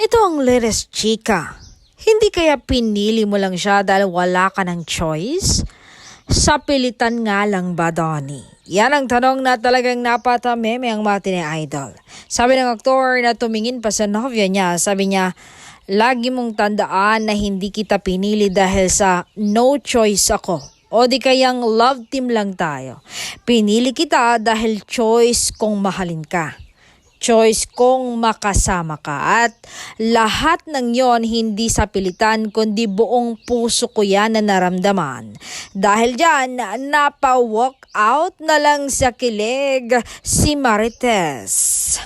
Ito ang latest chika. Hindi kaya pinili mo lang siya dahil wala ka ng choice? Sa pilitan nga lang ba, Donnie? Yan ang tanong na talagang napatameme ang matine idol. Sabi ng aktor na tumingin pa sa novya niya, sabi niya, lagi mong tandaan na hindi kita pinili dahil sa no choice ako. O di kayang love team lang tayo. Pinili kita dahil choice kong mahalin ka. Choice kong makasama ka, at lahat ng yon hindi sa pilitan kundi buong puso ko yan na naramdaman. Dahil dyan, napa-walk out na lang sa kilig si Marites.